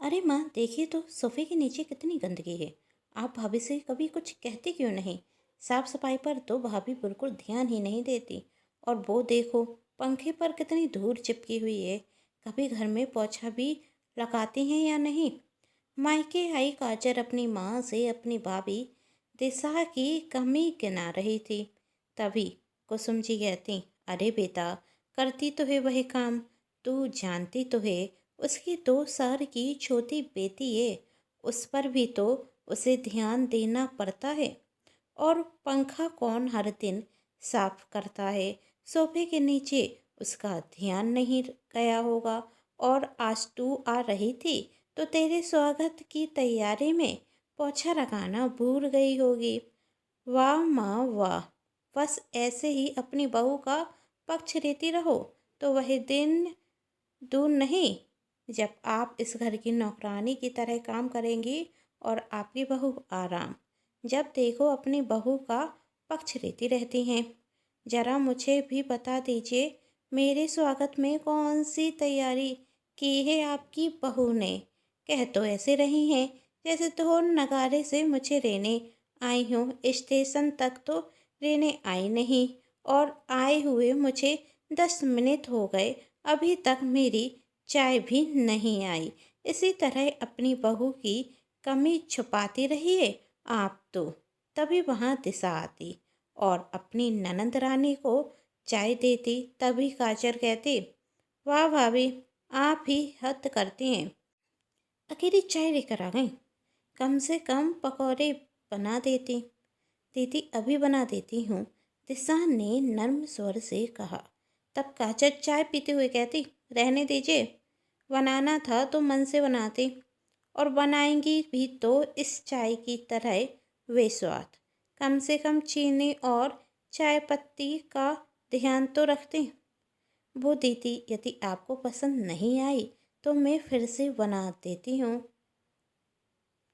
अरे माँ, देखिए तो सोफे के नीचे कितनी गंदगी है। आप भाभी से कभी कुछ कहती क्यों नहीं? साफ सफाई पर तो भाभी बिल्कुल ध्यान ही नहीं देती। और वो देखो, पंखे पर कितनी धूल चिपकी हुई है। कभी घर में पोछा भी लगाती हैं या नहीं? मायके आई काजर अपनी माँ से अपनी भाभी दिशा की कमी गिना रही थी। तभी कुसुम जी कहती, अरे बेटा, करती तो है वही काम, तू जानती तो है उसकी 2 साल की छोटी बेटी है, उस पर भी तो उसे ध्यान देना पड़ता है। और पंखा कौन हर दिन साफ करता है? सोफे के नीचे उसका ध्यान नहीं गया होगा। और आज तू आ रही थी तो तेरे स्वागत की तैयारी में पोछा लगाना भूल गई होगी। वाह माँ वाह, बस ऐसे ही अपनी बहू का पक्ष लेती रहो तो वह दिन दूर नहीं जब आप इस घर की नौकरानी की तरह काम करेंगी और आपकी बहू आराम। जब देखो अपनी बहू का पक्ष लेती रहती हैं। जरा मुझे भी बता दीजिए, मेरे स्वागत में कौन सी तैयारी की है आपकी बहू ने? कह तो ऐसे रही हैं जैसे ढोल नगाड़े से मुझे लेने आई हूँ। स्टेशन तक तो लेने आई नहीं, और आए हुए मुझे 10 मिनट हो गए, अभी तक मेरी चाय भी नहीं आई। इसी तरह अपनी बहू की कमी छुपाती रहिए आप तो। तभी वहाँ दिशा आती और अपनी ननंद रानी को चाय देती। तभी काजल कहती, वाह भाभी, आप ही हद करती हैं, अकेली चाय लेकर आ गई। कम से कम पकौड़े बना देती। दीदी अभी बना देती हूँ, दिशा ने नर्म स्वर से कहा। तब काजल चाय पीते हुए कहती, रहने दीजिए, बनाना था तो मन से बनाती, और बनाएंगी भी तो इस चाय की तरह वे स्वाद। कम से कम चीनी और चाय पत्ती का ध्यान तो रखती। वो दीदी, यदि आपको पसंद नहीं आई तो मैं फिर से बना देती हूँ,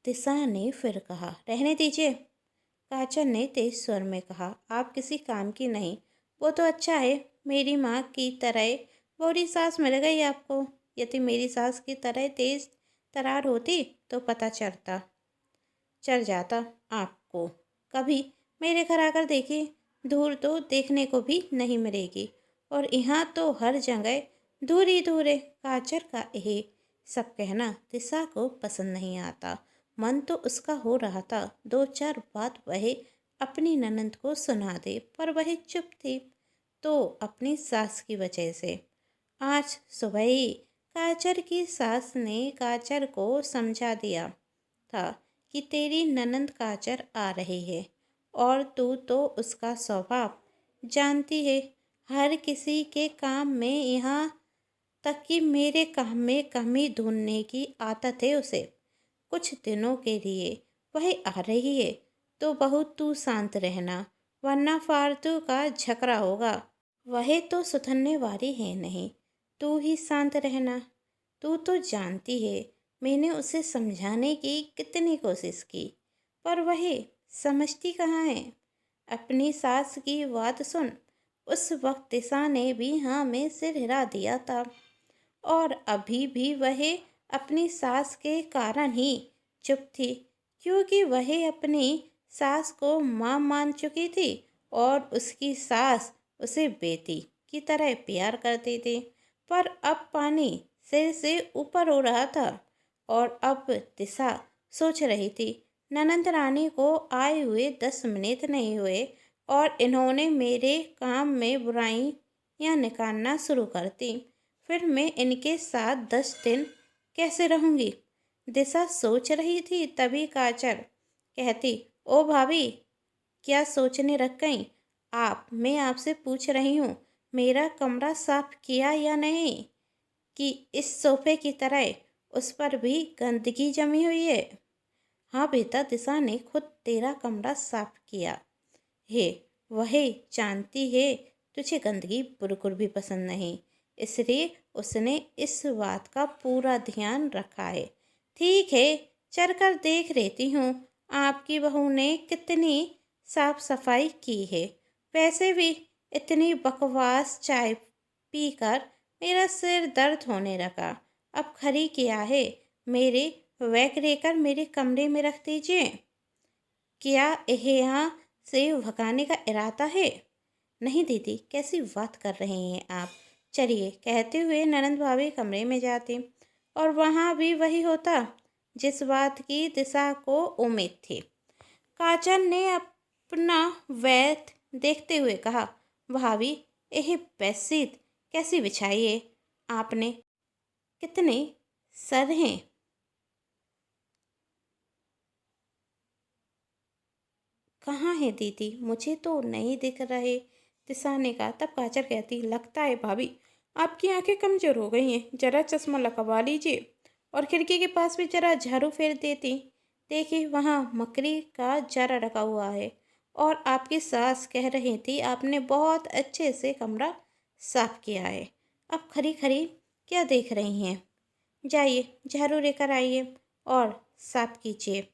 दिशा ने फिर कहा। रहने दीजिए, काजल ने तेज स्वर में कहा, आप किसी काम की नहीं। वो तो अच्छा है, मेरी माँ की तरह बूढ़ी सास मिल गई आपको। यदि मेरी सास की तरह तेज तरार होती तो पता चल जाता आपको। कभी मेरे घर आकर देखिए, धूल तो देखने को भी नहीं मिलेगी, और यहाँ तो हर जगह दूर ही दूर है। काजल का यह सब कहना दिशा को पसंद नहीं आता। मन तो उसका हो रहा था 2 4 बात वह अपनी ननंद को सुना दे, पर वह चुप थी, तो अपनी सास की वजह से। आज सुबह ही काजल की सास ने काजल को समझा दिया था कि तेरी ननंद काजल आ रही है, और तू तो उसका स्वभाव जानती है। हर किसी के काम में, यहाँ तक कि मेरे काम में कमी ढूंढने की आदत है उसे। कुछ दिनों के लिए वह आ रही है तो बहुत तू शांत रहना, वरना फालतू का झगड़ा होगा। वह तो सुधरने वाली है नहीं, तू ही शांत रहना। तू तो जानती है, मैंने उसे समझाने की कितनी कोशिश की, पर वह समझती कहाँ है। अपनी सास की बात सुन। उस वक्त दिशा ने भी हाँ में सिर हिला दिया था, और अभी भी वह अपनी सास के कारण ही चुप थी, क्योंकि वह अपनी सास को माँ मान चुकी थी, और उसकी सास उसे बेटी की तरह प्यार करती थी। पर अब पानी सिर से ऊपर हो रहा था, और अब दिशा सोच रही थी, ननंद रानी को आए हुए 10 मिनट नहीं हुए, और इन्होंने मेरे काम में बुराइयां निकालना शुरू कर दी। फिर मैं इनके साथ 10 दिन कैसे रहूंगी? दिशा सोच रही थी। तभी काजल कहती, ओ भाभी, क्या सोचने रख गई आप? मैं आपसे पूछ रही हूँ, मेरा कमरा साफ किया या नहीं, कि इस सोफे की तरह उस पर भी गंदगी जमी हुई है? हाँ बेटा, दिशा ने खुद तेरा कमरा साफ किया है। वह जानती है तुझे गंदगी बिल्कुल भी पसंद नहीं, इसलिए उसने इस बात का पूरा ध्यान रखा है। ठीक है, चलकर देख लेती हूँ आपकी बहू ने कितनी साफ सफाई की है। वैसे भी इतनी बकवास चाय पीकर मेरा सिर दर्द होने लगा। अब खरी क्या है, मेरे बैग लेकर मेरे कमरे में रख दीजिए। क्या यह यहाँ से भगाने का इरादा है? नहीं दीदी, कैसी बात कर रही हैं आप? चलिए, कहते हुए ननंद भाभी कमरे में जाती और वहाँ भी वही होता जिस बात की दिशा को उम्मीद थी। काजल ने अपना वैद देखते हुए कहा, भाभी, यह बेडशीट कैसी बिछाई है आपने? कितने सर हैं? कहाँ है दीदी? मुझे तो नहीं दिख रहे, दिशा ने कहा। तब काजल कहती, लगता है भाभी आपकी आंखें कमजोर हो गई हैं, जरा चश्मा लगवा लीजिए और खिड़की के पास भी जरा झाड़ू फेर देती। देखिए, वहाँ मकड़ी का जरा रखा हुआ है और आपकी सास कह रही थी आपने बहुत अच्छे से कमरा साफ किया है। अब खरी खरी क्या देख रही हैं? जाइए, झाड़ू लेकर आइए और साफ कीजिए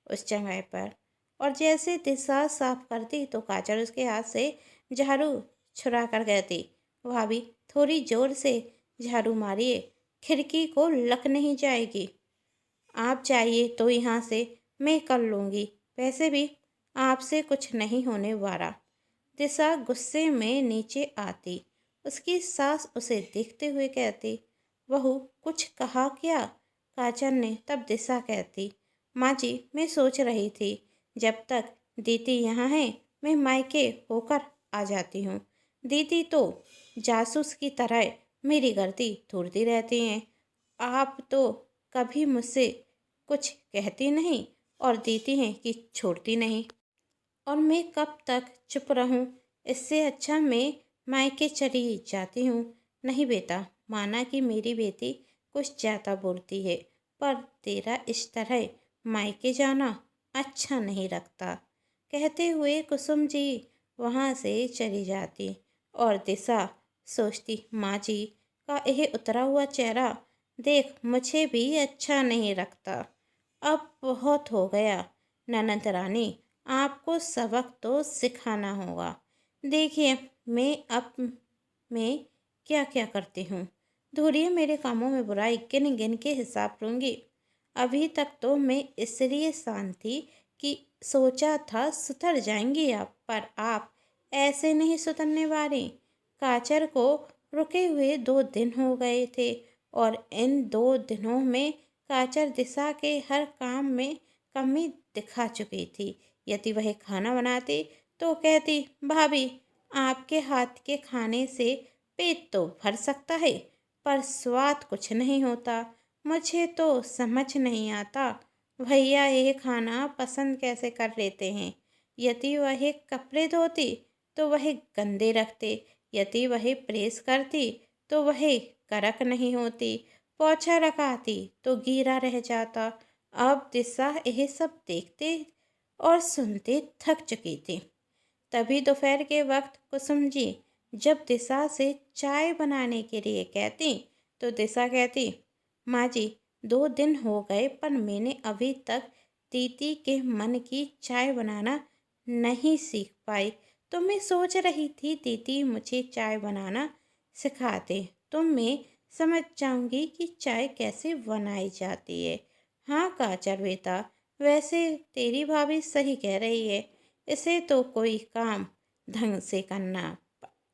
उस जगह पर। और जैसे दिशा साफ करती तो काजल उसके हाथ से झाड़ू छुड़ा कर कहती, भाभी, थोड़ी जोर से झाड़ू मारिए, खिड़की को लग नहीं जाएगी। आप चाहिए तो यहाँ से मैं कर लूँगी, वैसे भी आपसे कुछ नहीं होने वाला। दिशा गुस्से में नीचे आती। उसकी सास उसे देखते हुए कहती, बहू, कुछ कहा क्या? काजल ने। तब दिशा कहती, माँ जी, मैं सोच रही थी जब तक दीदी यहाँ है मैं मायके होकर आ जाती हूँ। दीदी तो जासूस की तरह मेरी गलती ढूंढती रहती हैं। आप तो कभी मुझसे कुछ कहती नहीं और देती हैं कि छोड़ती नहीं, और मैं कब तक चुप रहूं? इससे अच्छा मैं मायके चली जाती हूँ। नहीं बेटा, माना कि मेरी बेटी कुछ ज़्यादा बोलती है, पर तेरा इस तरह मायके जाना अच्छा नहीं लगता। कहते हुए कुसुम जी वहाँ से चली जाती और दिशा सोचती, माँ जी का यह उतरा हुआ चेहरा देख मुझे भी अच्छा नहीं लगता। अब बहुत हो गया ननद रानी, आपको सबक तो सिखाना होगा। देखिए, मैं क्या क्या करती हूँ। धुरिए मेरे कामों में बुराई गिन गिन के हिसाब लूँगी। अभी तक तो मैं इसलिए शांत थी कि सोचा था सुधर जाएंगी आप, पर आप ऐसे नहीं सुधरने वाली। काचर को रुके हुए 2 दिन हो गए थे और इन 2 दिनों में काचर दिशा के हर काम में कमी दिखा चुकी थी। यदि वह खाना बनाती तो कहती, भाभी, आपके हाथ के खाने से पेट तो भर सकता है, पर स्वाद कुछ नहीं होता। मुझे तो समझ नहीं आता भैया ये खाना पसंद कैसे कर लेते हैं। यदि वह कपड़े धोती तो वह गंदे रखते, यदि वह प्रेस करती तो वह कड़क नहीं होती, पोछा लगाती तो गीला रह जाता। अब दिशा यह सब देखते और सुनते थक चुकी थी। तभी दोपहर के वक्त कुसुम जी जब दिशा से चाय बनाने के लिए कहती तो दिशा कहती, माँ जी, 2 दिन हो गए पर मैंने अभी तक दीदी के मन की चाय बनाना नहीं सीख पाई। तो मैं सोच रही थी दीदी मुझे चाय बनाना सिखा दे तो मैं समझ जाऊंगी कि चाय कैसे बनाई जाती है। हाँ काजल बेटा, वैसे तेरी भाभी सही कह रही है, इसे तो कोई काम ढंग से करना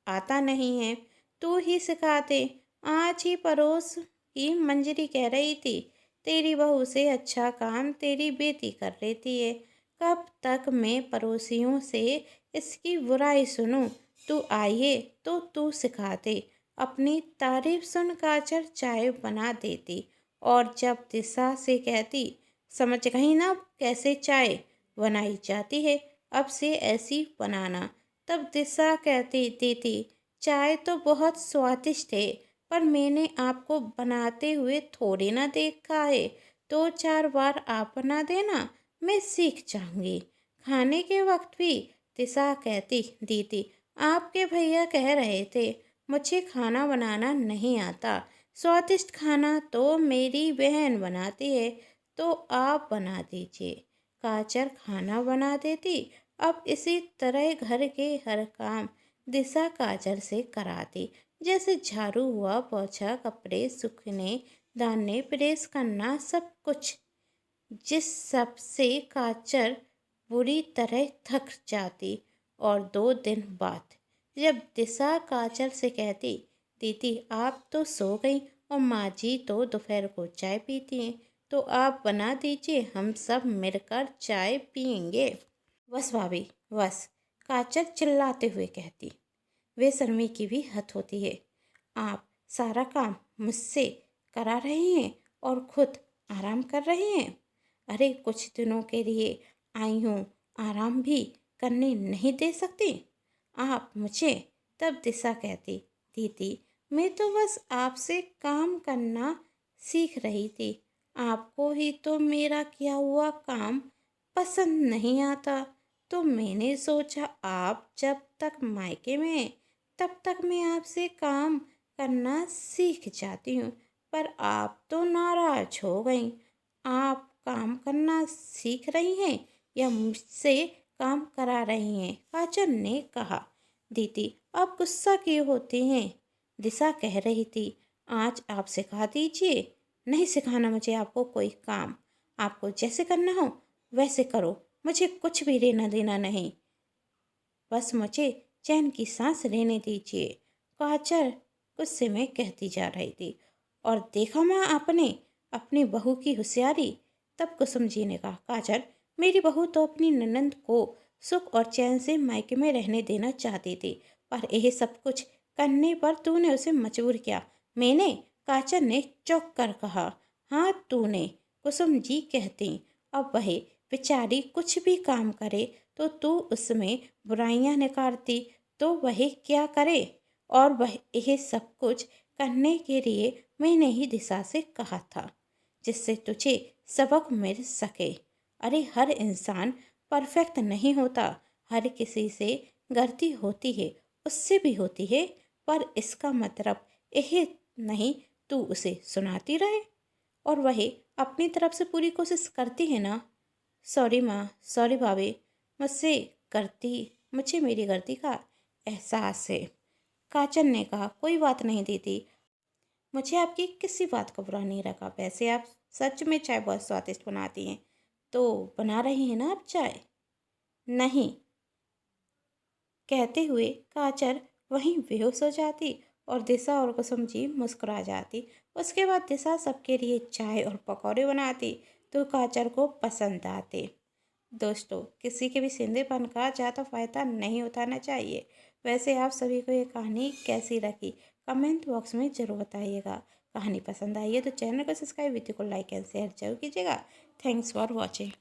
आता नहीं है, तू ही सिखा दे। आज ही पड़ोस की मंजरी कह रही थी तेरी बहू से अच्छा काम तेरी बेटी कर लेती है। कब तक मैं पड़ोसियों से इसकी बुराई सुनूं? तू आइए तो तू सिखा दे। अपनी तारीफ सुन काजल चाय बना देती और जब दिशा से कहती, समझ गई ना कैसे चाय बनाई जाती है, अब से ऐसी बनाना। तब दिशा कहती, दीदी, चाय तो बहुत स्वादिष्ट है, पर मैंने आपको बनाते हुए थोड़ी ना देखा है। 2-4 बार आप बना देना, मैं सीख जाऊंगी। खाने के वक्त भी दिशा कहती, दीदी, आपके भैया कह रहे थे मुझे खाना बनाना नहीं आता, स्वादिष्ट खाना तो मेरी बहन बनाती है, तो आप बना दीजिए। काजल खाना बना देती। अब इसी तरह घर के हर काम दिशा काजल से कराती, जैसे झाड़ू हुआ, पोछा, कपड़े सूखने दाने प्रेस करना सब कुछ। जिस सब से काचर बुरी तरह थक जाती। और 2 दिन बाद जब दिशा काचर से कहती, दीदी आप तो सो गई और माँ जी तो दोपहर को चाय पीती हैं, तो आप बना दीजिए, हम सब मिलकर चाय पियेंगे। बस भाभी बस, काचर चिल्लाते हुए कहती। बेशर्मी की भी हद होती है। आप सारा काम मुझसे करा रहे हैं और खुद आराम कर रहे हैं। अरे कुछ दिनों के लिए आई हूँ, आराम भी करने नहीं दे सकती आप मुझे। तब दिशा कहती, दीदी मैं तो बस आपसे काम करना सीख रही थी। आपको ही तो मेरा किया हुआ काम पसंद नहीं आता, तो मैंने सोचा आप जब तक मायके में हैं तब तक मैं आपसे काम करना सीख जाती हूँ। पर आप तो नाराज हो गई। आप काम करना सीख रही हैं या मुझसे काम करा रही हैं? काजल ने कहा। दीदी आप गुस्सा क्यों होती हैं? दिशा कह रही थी, आज आप सिखा दीजिए। नहीं सिखाना मुझे आपको कोई काम। आपको जैसे करना हो वैसे करो, मुझे कुछ भी लेना देना नहीं। बस मुझे चैन की सांस लेने दीजिए, काजल गुस्से में कहती जा रही थी। और देखा माँ आपने अपनी बहू की होशियारी? तब कुसुम जी ने कहा, काजल मेरी बहू तो अपनी ननंद को सुख और चैन से मायके में रहने देना चाहती थी, पर यह सब कुछ करने पर तूने उसे मजबूर किया। मैंने? काजल ने चौंक कर कहा, हाँ तूने। कुसुम जी कहती, अब वह बेचारी कुछ भी काम करे तो तू उसमें बुराइयां निकालती, तो वह क्या करे? और वह यह सब कुछ करने के लिए मैंने ही दिशा से कहा था, जिससे तुझे सबक मिल सके। अरे हर इंसान परफेक्ट नहीं होता, हर किसी से गलती होती है, उससे भी होती है, पर इसका मतलब यह नहीं तू उसे सुनाती रहे और वह अपनी तरफ से पूरी कोशिश करती है ना। सॉरी माँ, सॉरी भाभी, मुझसे गलती मुझे मेरी गलती का एहसास है। काजल ने कहा, कोई बात नहीं दीदी, मुझे आपकी किसी बात का बुरा नहीं लगा। वैसे आप सच में चाय बहुत स्वादिष्ट बनाती हैं, तो बना रही हैं ना आप चाय? नहीं, कहते हुए काजल वहीं बेहोश हो जाती और दिशा और कुसुम जी मुस्कुरा जाती। उसके बाद दिशा सबके लिए चाय और पकौड़े बनाती तो काजल को पसंद आते। दोस्तों किसी के भी सेंधेपन का ज़्यादा फायदा नहीं उठाना चाहिए। वैसे आप सभी को ये कहानी कैसी लगी कमेंट बॉक्स में ज़रूर बताइएगा। कहानी पसंद आई है तो चैनल को सब्सक्राइब, वीडियो को लाइक एंड शेयर जरूर कीजिएगा। Thanks for watching.